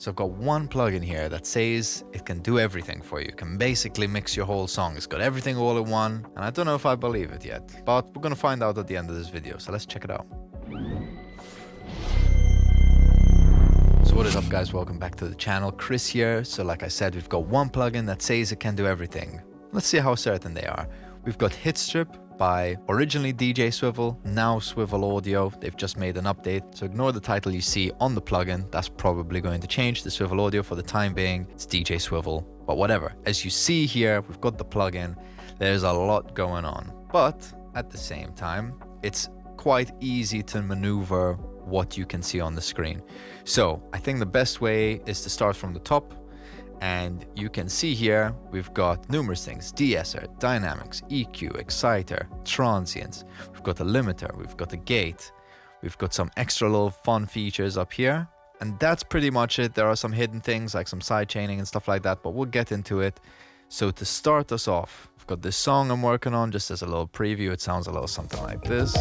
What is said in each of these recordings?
So I've got one plugin here that says it can do everything for you. It can basically mix your whole song. It's got everything all in one, and I don't know if I believe it yet, but we're gonna find out at the end of this video, so let's check it out. So what is up, guys? Welcome back to the channel. Chris here. So like I said, we've got one plugin that says it can do everything. Let's see how certain they are. We've got HitStrip by originally DJ Swivel, now Swivel Audio. They've just made an update, so ignore the title you see on the plugin. That's probably going to change to Swivel Audio. For the time being, it's DJ Swivel, but whatever. As you see here, we've got the plugin. There's a lot going on, but at the same time, it's quite easy to maneuver what you can see on the screen. So I think the best way is to start from the top. And you can see here, we've got numerous things: de-esser, dynamics, EQ, exciter, transients. We've got a limiter, we've got a gate. We've got some extra little fun features up here. And that's pretty much it. There are some hidden things like some sidechaining and stuff like that, but we'll get into it. So to start us off, I've got this song I'm working on. Just as a little preview, it sounds a little something like this.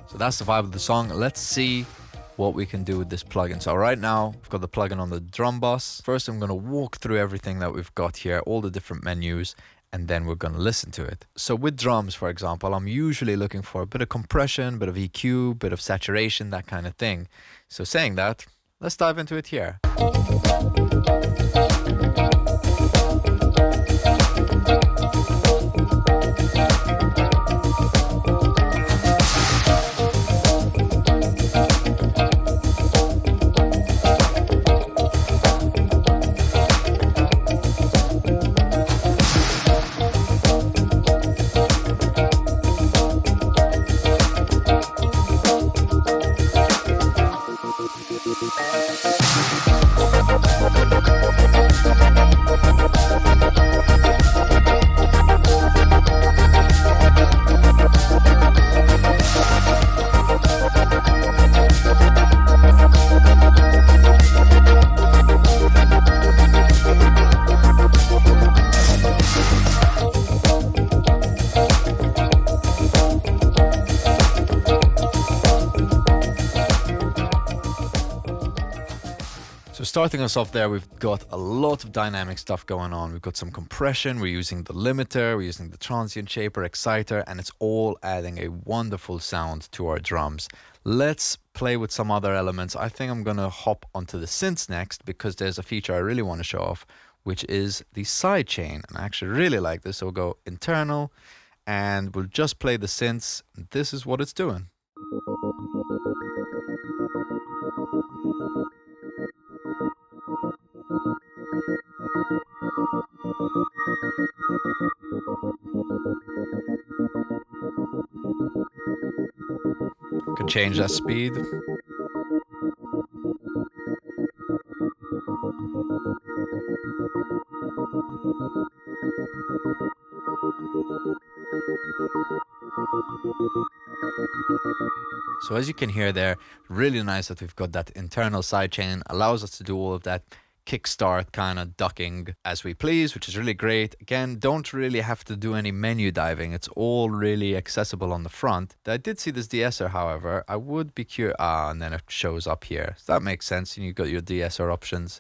So that's the vibe of the song. Let's see what we can do with this plugin. So right now, I've got the plugin on the drum bus. First, I'm going to walk through everything that we've got here, all the different menus, and then we're going to listen to it. So with drums, for example, I'm usually looking for a bit of compression, bit of EQ, bit of saturation, that kind of thing. So saying that, let's dive into it here. So starting us off there, we've got a lot of dynamic stuff going on. We've got some compression, we're using the limiter, we're using the transient shaper, exciter, and it's all adding a wonderful sound to our drums. Let's play with some other elements. I think I'm gonna hop onto the synths next because there's a feature I really want to show off, which is the sidechain. And I actually really like this. So we'll go internal and we'll just play the synths. This is what it's doing. Can change that speed. So as you can hear there, really nice that we've got that internal sidechain. Allows us to do all of that kickstart kind of ducking as we please, which is really great. Again, don't really have to do any menu diving. It's all really accessible on the front. I did see this de-esser, however. I would be curious. And then it shows up here. So that makes sense. You've got your de-esser options.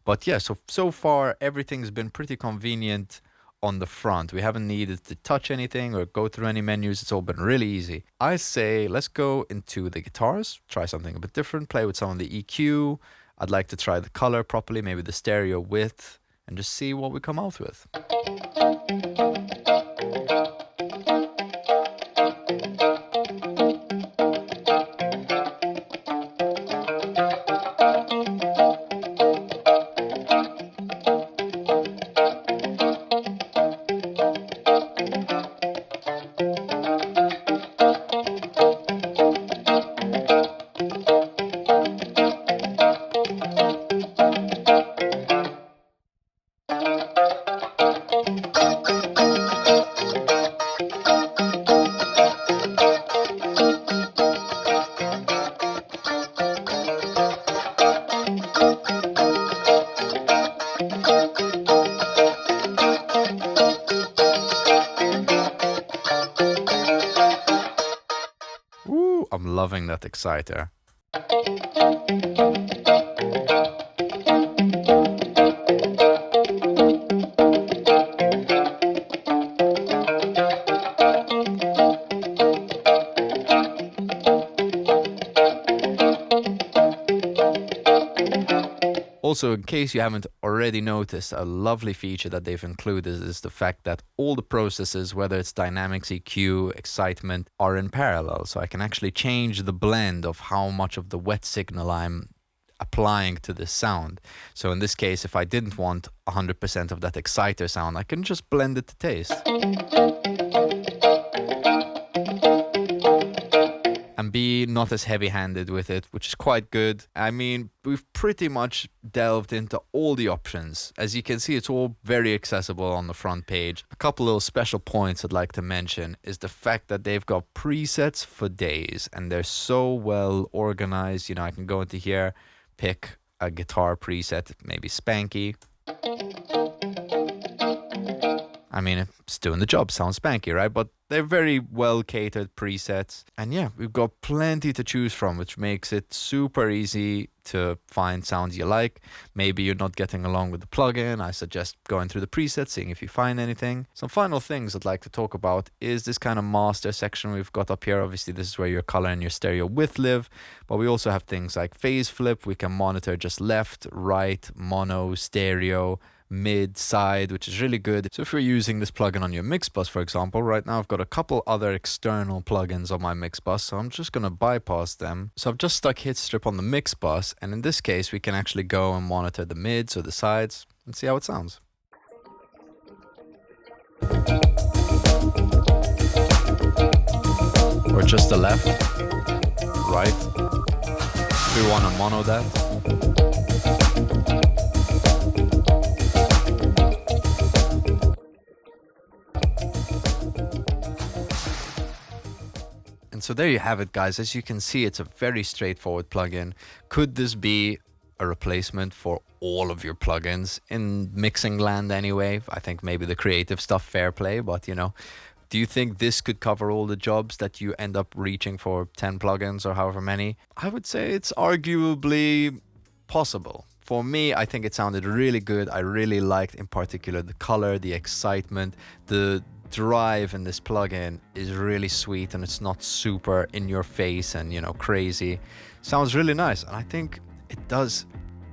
But yeah, so far everything's been pretty convenient on the front. We haven't needed to touch anything or go through any menus. It's all been really easy. I say let's go into the guitars, try something a bit different, play with some of the EQ. I'd like to try the color properly, maybe the stereo width, and just see what we come out with. Ooh, I'm loving that exciter. Also, in case you haven't already noticed, a lovely feature that they've included is the fact that all the processes, whether it's dynamics, EQ, excitement, are in parallel. So I can actually change the blend of how much of the wet signal I'm applying to this sound. So in this case, if I didn't want 100% of that exciter sound, I can just blend it to taste. And be not as heavy-handed with it, which is quite good. I mean, we've pretty much delved into all the options. As you can see, it's all very accessible on the front page. A couple little special points I'd like to mention is the fact that they've got presets for days, and they're so well organized. You know, I can go into here, pick a guitar preset, maybe Spanky. I mean, it's doing the job, sounds spanky, right? But they're very well catered presets. And yeah, we've got plenty to choose from, which makes it super easy to find sounds you like. Maybe you're not getting along with the plugin. I suggest going through the presets, seeing if you find anything. Some final things I'd like to talk about is this kind of master section we've got up here. Obviously, this is where your color and your stereo width live. But we also have things like phase flip. We can monitor just left, right, mono, stereo, mid, side, which is really good. So if you're using this plugin on your mix bus, for example, right now I've got a couple other external plugins on my mix bus, so I'm just going to bypass them. So I've just stuck HitStrip on the mix bus, and in this case we can actually go and monitor the mids or the sides and see how it sounds. Or just the left, right. If we want to mono that. And so there you have it, guys. As you can see, it's a very straightforward plugin. Could this be a replacement for all of your plugins in mixing land anyway? I think maybe the creative stuff, fair play, but you know, do you think this could cover all the jobs that you end up reaching for 10 plugins or however many? I would say it's arguably possible. For me, I think it sounded really good. I really liked in particular the color, the excitement, the drive in this plugin is really sweet, and it's not super in your face and, you know, crazy. Sounds really nice, and I think it does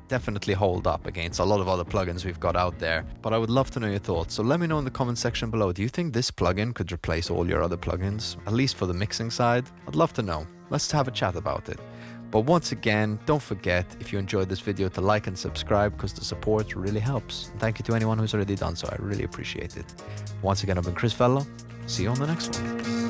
definitely hold up against a lot of other plugins we've got out there. But I would love to know your thoughts, so let me know in the comment section below. Do you think this plugin could replace all your other plugins, at least for the mixing side? I'd love to know. Let's have a chat about it. But once again, don't forget, if you enjoyed this video, to like and subscribe, because the support really helps. And thank you to anyone who's already done so. I really appreciate it. Once again, I've been Vella. See you on the next one.